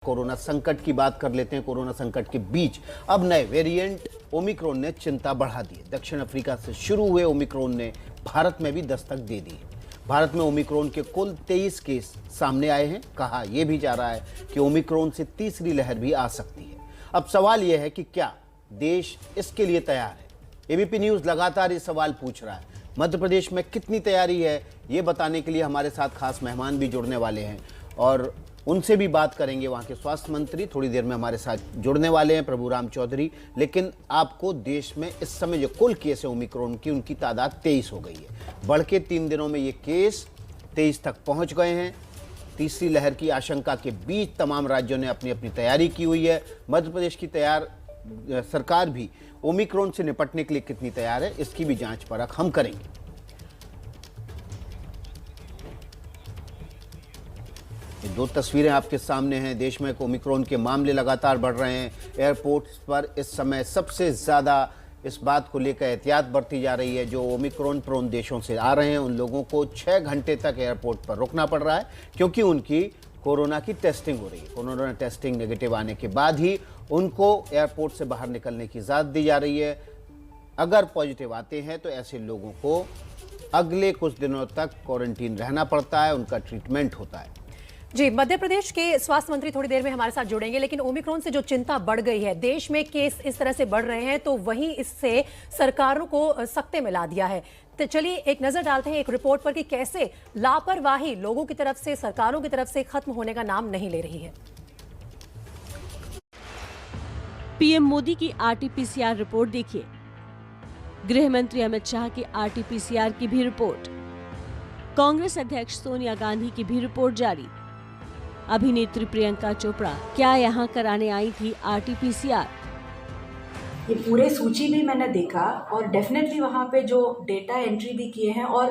Corona संकट की बात कर लेते हैं। कोरोना संकट के बीच अब नए वेरिएंट ओमिक्रॉन ने चिंता बढ़ा दी है। दक्षिण अफ्रीका से शुरू हुए ओमिक्रॉन ने भारत में भी दस्तक दे दी है। भारत में ओमिक्रॉन के कुल 23 केस सामने आए हैं। कहा यह भी जा रहा है कि ओमिक्रॉन से तीसरी लहर भी आ सकती है। अब सवाल यह है कि क्या देश इसके लिए तैयार है। एबीपी न्यूज लगातार ये सवाल पूछ रहा है। मध्य प्रदेश में कितनी तैयारी है, ये बताने के लिए हमारे साथ खास मेहमान भी जुड़ने वाले हैं और उनसे भी बात करेंगे। वहाँ के स्वास्थ्य मंत्री थोड़ी देर में हमारे साथ जुड़ने वाले हैं, प्रभुराम चौधरी। लेकिन आपको देश में इस समय जो कुल केस है ओमिक्रॉन की, उनकी तादाद 23 हो गई है। बढ़ के 3 दिनों में ये केस 23 तक पहुँच गए हैं। तीसरी लहर की आशंका के बीच तमाम राज्यों ने अपनी अपनी तैयारी की हुई है। मध्य प्रदेश की सरकार भी ओमिक्रॉन से निपटने के लिए कितनी तैयार है, इसकी भी जांच परख हम करेंगे। ये दो तस्वीरें आपके सामने हैं। देश में ओमिक्रॉन के मामले लगातार बढ़ रहे हैं। एयरपोर्ट्स पर इस समय सबसे ज़्यादा इस बात को लेकर एहतियात बरती जा रही है। जो ओमिक्रॉन प्रोन देशों से आ रहे हैं उन लोगों को 6 घंटे तक एयरपोर्ट पर रुकना पड़ रहा है, क्योंकि उनकी कोरोना की टेस्टिंग हो रही है। कोरोना टेस्टिंग नेगेटिव आने के बाद ही उनको एयरपोर्ट से बाहर निकलने की इजाज़त दी जा रही है। अगर पॉजिटिव आते हैं तो ऐसे लोगों को अगले कुछ दिनों तक क्वारंटीन रहना पड़ता है, उनका ट्रीटमेंट होता है। जी, मध्य प्रदेश के स्वास्थ्य मंत्री थोड़ी देर में हमारे साथ जुड़ेंगे। लेकिन ओमिक्रॉन से जो चिंता बढ़ गई है, देश में केस इस तरह से बढ़ रहे हैं, तो वहीं इससे सरकारों को सकते में ला दिया है। तो चलिए एक नजर डालते हैं एक रिपोर्ट पर कि कैसे लापरवाही लोगों की तरफ से, सरकारों की तरफ से खत्म होने का नाम नहीं ले रही है। पीएम मोदी की आरटीपीसीआर रिपोर्ट देखिए। गृह मंत्री अमित शाह की आरटीपीसीआर की भी रिपोर्ट। कांग्रेस अध्यक्ष सोनिया गांधी की भी रिपोर्ट जारी। अभिनेत्री प्रियंका चोपड़ा क्या यहां कराने आई थी आरटीपीसीआर? ये पूरे सूची भी मैंने देखा और डेफिनेटली वहाँ पे जो डेटा एंट्री भी किए हैं और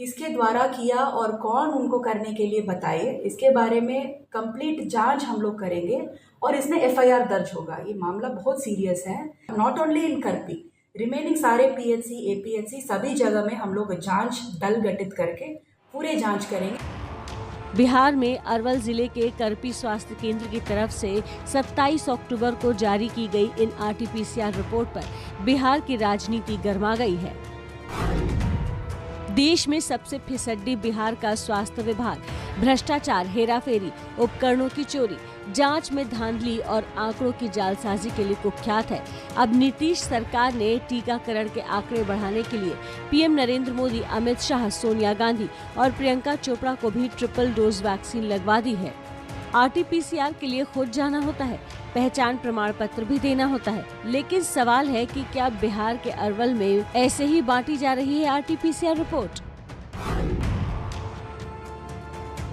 किसके द्वारा किया और कौन उनको करने के लिए बताए, इसके बारे में कंप्लीट जांच हम लोग करेंगे और इसमें एफआईआर दर्ज होगा। ये मामला बहुत सीरियस है। Not only in Karpi, remaining सारे पीएचसी, एपीएचसी सभी जगह में हम लोग जांच दल गठित करके पूरे जांच करेंगे। बिहार में अरवल जिले के करपी स्वास्थ्य केंद्र की तरफ से 27 अक्टूबर को जारी की गई इन आरटीपीसीआर रिपोर्ट पर बिहार की राजनीति गर्मा गई है। देश में सबसे फिसड्डी बिहार का स्वास्थ्य विभाग भ्रष्टाचार, हेराफेरी, उपकरणों की चोरी, जांच में धांधली और आंकड़ों की जालसाजी के लिए कुख्यात है। अब नीतीश सरकार ने टीकाकरण के आंकड़े बढ़ाने के लिए पीएम नरेंद्र मोदी, अमित शाह, सोनिया गांधी और प्रियंका चोपड़ा को भी ट्रिपल डोज वैक्सीन लगवा दी है। आरटीपीसीआर के लिए खुद जाना होता है, पहचान प्रमाण पत्र भी देना होता है। लेकिन सवाल है कि क्या बिहार के अरवल में ऐसे ही बांटी जा रही है आरटीपीसीआर रिपोर्ट?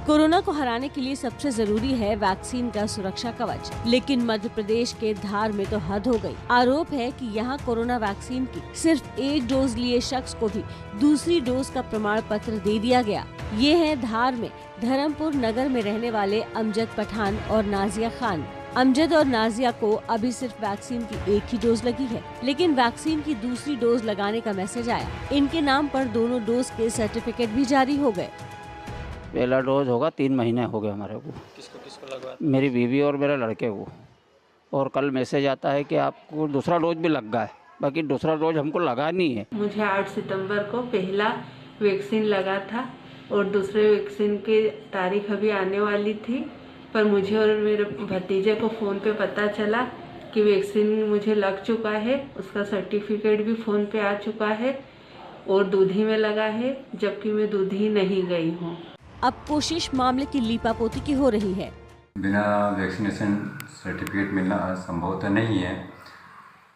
कोरोना को हराने के लिए सबसे जरूरी है वैक्सीन का सुरक्षा कवच, लेकिन मध्य प्रदेश के धार में तो हद हो गई। आरोप है कि यहाँ कोरोना वैक्सीन की सिर्फ 1 डोज लिए शख्स को भी दूसरी डोज का प्रमाण पत्र दे दिया गया। ये है धार में धर्मपुर नगर में रहने वाले अमजद पठान और नाजिया खान। अमजद और नाजिया को अभी सिर्फ वैक्सीन की 1 ही डोज लगी है, लेकिन वैक्सीन की दूसरी डोज लगाने का मैसेज आया। इनके नाम पर दोनों डोज के सर्टिफिकेट भी जारी हो गए। पहला डोज होगा 3 महीने हो गए हमारे को। किसको लगवा? मेरी बीवी और मेरे लड़के को। और कल मैसेज आता है कि आपको दूसरा डोज भी लग गया है, बाकी दूसरा डोज हमको लगा नहीं है। मुझे 8 सितंबर को पहला वैक्सीन लगा था और दूसरे वैक्सीन की तारीख अभी आने वाली थी, पर मुझे और मेरे भतीजे को फ़ोन पे पता चला कि वैक्सीन मुझे लग चुका है। उसका सर्टिफिकेट भी फ़ोन पे आ चुका है और दूधी में लगा है, जबकि मैं दूधी नहीं गई हूँ। अब कोशिश मामले की लीपापोती की हो रही है। बिना वैक्सीनेशन सर्टिफिकेट मिलना संभव तो नहीं है,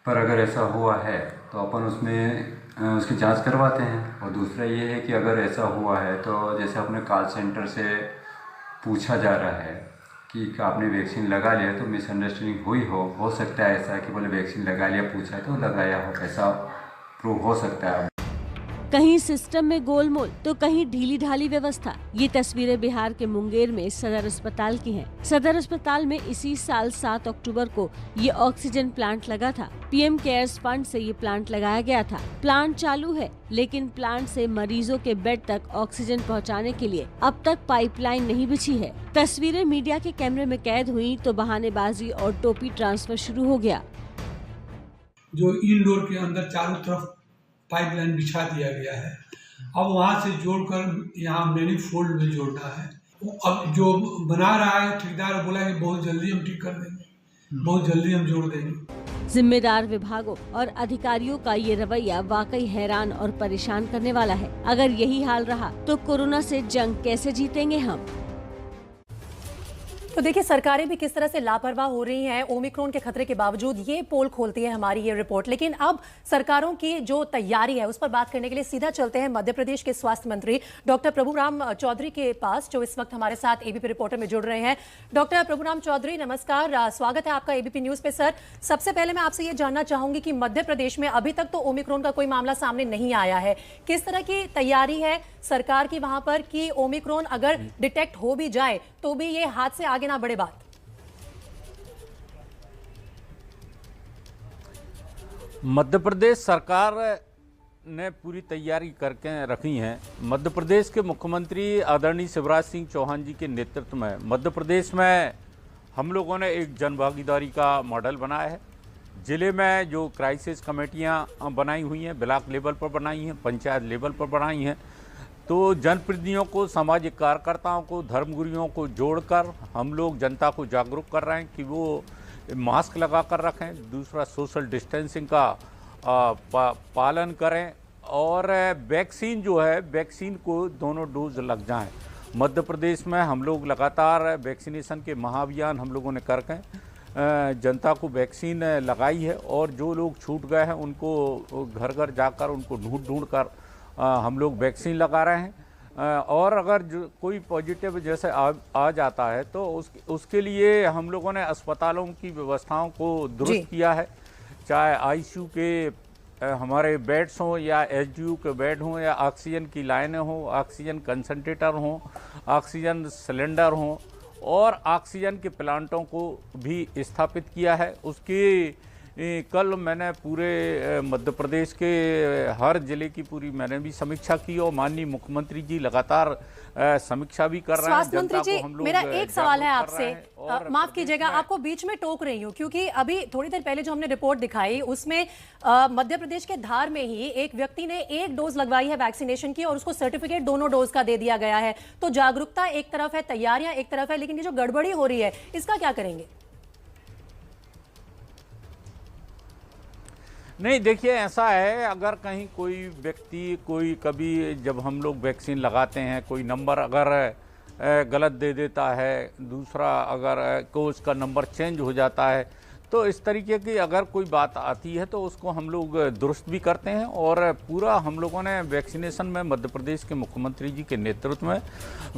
पर अगर ऐसा हुआ है तो अपन उसमें उसकी जांच करवाते हैं। और दूसरा ये है कि अगर ऐसा हुआ है तो जैसे अपने कॉल सेंटर से पूछा जा रहा है कि आपने वैक्सीन लगा लिया, तो मिसअंडरस्टैंडिंग हुई हो सकता है ऐसा कि बोले वैक्सीन लगा लिया, पूछा है तो लगाया हो, ऐसा प्रूव हो सकता है। कहीं सिस्टम में गोलमोल तो कहीं ढीली ढाली व्यवस्था। ये तस्वीरें बिहार के मुंगेर में सदर अस्पताल की हैं। सदर अस्पताल में इसी साल 7 अक्टूबर को ये ऑक्सीजन प्लांट लगा था। पीएम केयर्स फंड से ये प्लांट लगाया गया था। प्लांट चालू है, लेकिन प्लांट से मरीजों के बेड तक ऑक्सीजन पहुंचाने के लिए अब तक पाइपलाइन नहीं बिछी है। तस्वीरें मीडिया के कैमरे में कैद हुई तो बहानेबाजी और टोपी ट्रांसफर शुरू हो गया। जो इंडोर के अंदर चारों तरफ पाइपलाइन बिछा दिया गया है, अब वहाँ से जोड़कर यहाँ मैनीफोल्ड में जोड़ना है। अब जो बना रहा है ठेकेदार बोला कि बहुत जल्दी हम ठीक कर देंगे, बहुत जल्दी हम जोड़ देंगे। जिम्मेदार विभागों और अधिकारियों का ये रवैया वाकई हैरान और परेशान करने वाला है। अगर यही हाल रहा तो कोरोना से जंग कैसे जीतेंगे हम? तो देखिए, सरकारें भी किस तरह से लापरवाह हो रही हैं ओमिक्रॉन के खतरे के बावजूद, ये पोल खोलती है हमारी ये रिपोर्ट। लेकिन अब सरकारों की जो तैयारी है उस पर बात करने के लिए सीधा चलते हैं मध्य प्रदेश के स्वास्थ्य मंत्री डॉक्टर प्रभुराम चौधरी के पास, जो इस वक्त हमारे साथ एबीपी रिपोर्टर में जुड़ रहे हैं। डॉक्टर प्रभुराम चौधरी, नमस्कार, स्वागत है आपका एबीपी न्यूज पे। सर, सबसे पहले मैं आपसे ये जानना चाहूंगी कि मध्य प्रदेश में अभी तक तो ओमिक्रॉन का कोई मामला सामने नहीं आया है, किस तरह की तैयारी है सरकार की वहां पर कि ओमिक्रॉन अगर डिटेक्ट हो भी जाए तो भी ये हाथ से आगे ना बढ़े बात? मध्य प्रदेश सरकार ने पूरी तैयारी करके रखी है। मध्य प्रदेश के मुख्यमंत्री आदरणीय शिवराज सिंह चौहान जी के नेतृत्व में मध्य प्रदेश में हम लोगों ने एक जनभागीदारी का मॉडल बनाया है। ज़िले में जो क्राइसिस कमेटियां बनाई हुई हैं, ब्लॉक लेवल पर बनाई हैं, पंचायत लेवल पर बनाई हैं, तो जनप्रतिनिधियों को, सामाजिक कार्यकर्ताओं को, धर्मगुरुओं को जोड़कर हम लोग जनता को जागरूक कर रहे हैं कि वो मास्क लगा कर रखें, दूसरा सोशल डिस्टेंसिंग का पालन करें और वैक्सीन जो है, वैक्सीन को दोनों डोज लग जाएं। मध्य प्रदेश में हम लोग लगातार वैक्सीनेशन के महाअभियान हम लोगों ने करके जनता को वैक्सीन लगाई है और जो लोग छूट गए हैं उनको घर घर जाकर उनको ढूंढ कर हम लोग वैक्सीन लगा रहे हैं। और अगर जो कोई पॉजिटिव जैसे आ जाता है तो उसके लिए हम लोगों ने अस्पतालों की व्यवस्थाओं को दुरुस्त किया है, चाहे आईसीयू के हमारे बेड्स हों या एचडीयू के बेड हों या ऑक्सीजन की लाइनें हों, ऑक्सीजन कंसंट्रेटर हों, ऑक्सीजन सिलेंडर हों और ऑक्सीजन के प्लांटों को भी स्थापित किया है। उसकी कल मैंने पूरे मध्य प्रदेश के हर जिले की पूरी मैंने भी समीक्षा की और माननीय मुख्यमंत्री जी लगातार समीक्षा भी कर रहे हैं। स्वास्थ्य मंत्री जी, मेरा एक सवाल है आपसे, माफ कीजिएगा आपको बीच में टोक रही हूँ, क्योंकि अभी थोड़ी देर पहले जो हमने रिपोर्ट दिखाई उसमें मध्य प्रदेश के धार में ही एक व्यक्ति ने 1 डोज लगवाई है वैक्सीनेशन की और उसको सर्टिफिकेट दोनों डोज का दे दिया गया है। तो जागरूकता एक तरफ है, तैयारियां एक तरफ है, लेकिन ये जो गड़बड़ी हो रही है इसका क्या करेंगे? नहीं, देखिए ऐसा है, अगर कहीं कोई व्यक्ति कोई कभी जब हम लोग वैक्सीन लगाते हैं कोई नंबर अगर गलत दे देता है, दूसरा अगर को उसका नंबर चेंज हो जाता है, तो इस तरीके की अगर कोई बात आती है तो उसको हम लोग दुरुस्त भी करते हैं। और पूरा हम लोगों ने वैक्सीनेशन में मध्य प्रदेश के मुख्यमंत्री जी के नेतृत्व में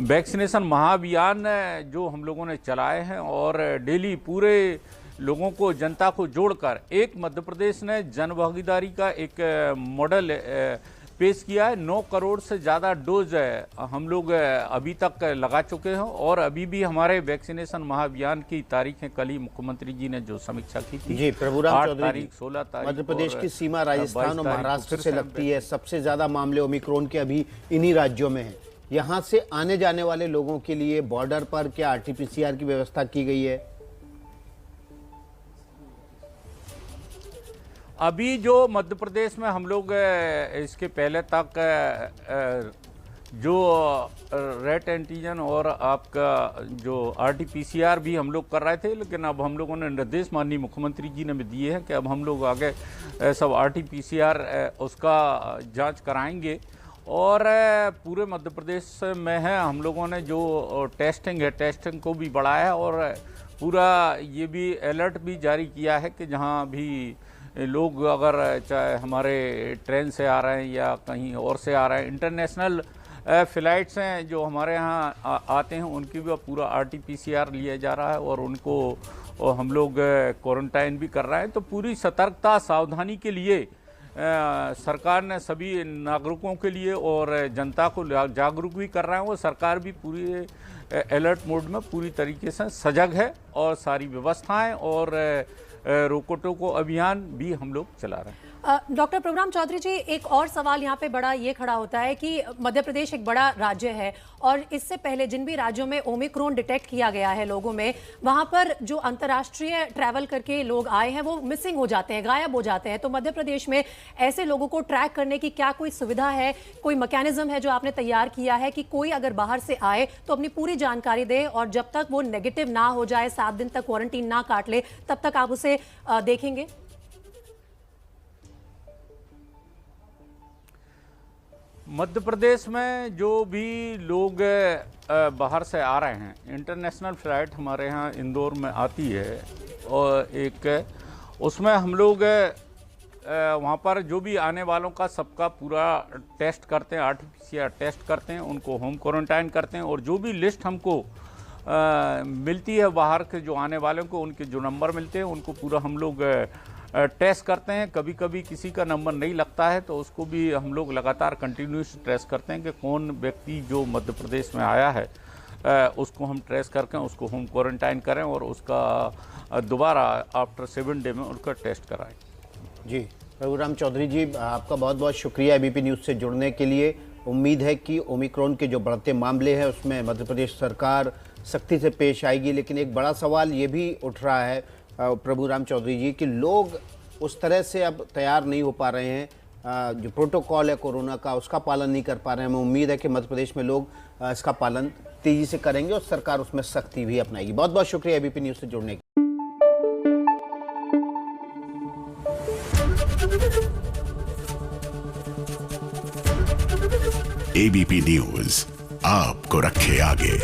वैक्सीनेशन महाअभियान जो हम लोगों ने चलाए हैं और डेली पूरे लोगों को, जनता को जोड़कर एक मध्य प्रदेश ने जनभागीदारी का एक मॉडल पेश किया है। 9 करोड़ से ज़्यादा डोज हम लोग अभी तक लगा चुके हैं और अभी भी हमारे वैक्सीनेशन महाअभियान की तारीखें कल ही मुख्यमंत्री जी ने जो समीक्षा की थी जी, प्रभुराम 8 चौधरी तारीख, 16 तारीख। मध्य प्रदेश की सीमा राजस्थान और महाराष्ट्र से लगती है, सबसे ज़्यादा मामले ओमिक्रॉन के अभी इन्हीं राज्यों में हैं। यहाँ से आने जाने वाले लोगों के लिए बॉर्डर पर क्या RT-PCR की व्यवस्था की गई है? अभी जो मध्य प्रदेश में हम लोग इसके पहले तक जो रेट एंटीजन और आपका जो RT-PCR भी हम लोग कर रहे थे, लेकिन अब हम लोगों ने निर्देश माननीय मुख्यमंत्री जी ने भी दिए हैं कि अब हम लोग आगे सब RT-PCR उसका जांच कराएंगे। और पूरे मध्य प्रदेश में है हम लोगों ने जो टेस्टिंग है, टेस्टिंग को भी बढ़ाया है और पूरा ये भी अलर्ट भी जारी किया है कि जहाँ भी लोग अगर चाहे हमारे ट्रेन से आ रहे हैं या कहीं और से आ रहे हैं, इंटरनेशनल फ़्लाइट्स हैं जो हमारे यहाँ आते हैं, उनकी भी पूरा RT-PCR लिया जा रहा है और उनको हम लोग क्वारंटाइन भी कर रहे हैं। तो पूरी सतर्कता, सावधानी के लिए सरकार ने सभी नागरिकों के लिए और जनता को जागरूक भी कर रहा है। वो सरकार भी पूरी अलर्ट मोड में पूरी तरीके से सजग है और सारी व्यवस्थाएं और रोको टोको अभियान भी हम लोग चला रहे हैं। डॉक्टर प्रभुराम चौधरी जी, एक और सवाल यहाँ पे बड़ा ये खड़ा होता है कि मध्य प्रदेश एक बड़ा राज्य है और इससे पहले जिन भी राज्यों में ओमिक्रॉन डिटेक्ट किया गया है लोगों में, वहाँ पर जो अंतर्राष्ट्रीय ट्रैवल करके लोग आए हैं वो मिसिंग हो जाते हैं, गायब हो जाते हैं। तो मध्य प्रदेश में ऐसे लोगों को ट्रैक करने की क्या कोई सुविधा है, कोई मैकेनिज्म है जो आपने तैयार किया है कि कोई अगर बाहर से आए तो अपनी पूरी जानकारी दे और जब तक वो नेगेटिव ना हो जाए, 7 दिन तक क्वारंटीन ना काट ले, तब तक आप उसे देखेंगे? मध्य प्रदेश में जो भी लोग बाहर से आ रहे हैं, इंटरनेशनल फ़्लाइट हमारे यहाँ इंदौर में आती है और एक उसमें हम लोग वहाँ पर जो भी आने वालों का सबका पूरा टेस्ट करते हैं, RT-PCR टेस्ट करते हैं, उनको होम क्वारंटाइन करते हैं और जो भी लिस्ट हमको मिलती है बाहर के जो आने वालों को, उनके जो नंबर मिलते हैं उनको पूरा हम लोग टेस्ट करते हैं। कभी कभी किसी का नंबर नहीं लगता है तो उसको भी हम लोग लगातार कंटिन्यूस ट्रेस करते हैं कि कौन व्यक्ति जो मध्य प्रदेश में आया है उसको हम ट्रेस करके उसको होम क्वारंटाइन करें और उसका दोबारा आफ्टर 7 डे में उनका टेस्ट कराएं। जी प्रभुराम चौधरी जी, आपका बहुत बहुत शुक्रिया ABP न्यूज़ से जुड़ने के लिए। उम्मीद है कि ओमिक्रॉन के जो बढ़ते मामले हैं उसमें मध्य प्रदेश सरकार सख्ती से पेश आएगी, लेकिन एक बड़ा सवाल ये भी उठ रहा है प्रभुराम चौधरी जी कि लोग उस तरह से अब तैयार नहीं हो पा रहे हैं, जो प्रोटोकॉल है कोरोना का उसका पालन नहीं कर पा रहे हैं। हमें उम्मीद है कि मध्य प्रदेश में लोग इसका पालन तेज़ी से करेंगे और सरकार उसमें सख्ती भी अपनाएगी। बहुत बहुत शुक्रिया ABP न्यूज़ से जुड़ने के ABP न्यूज़ आपको रखे आगे।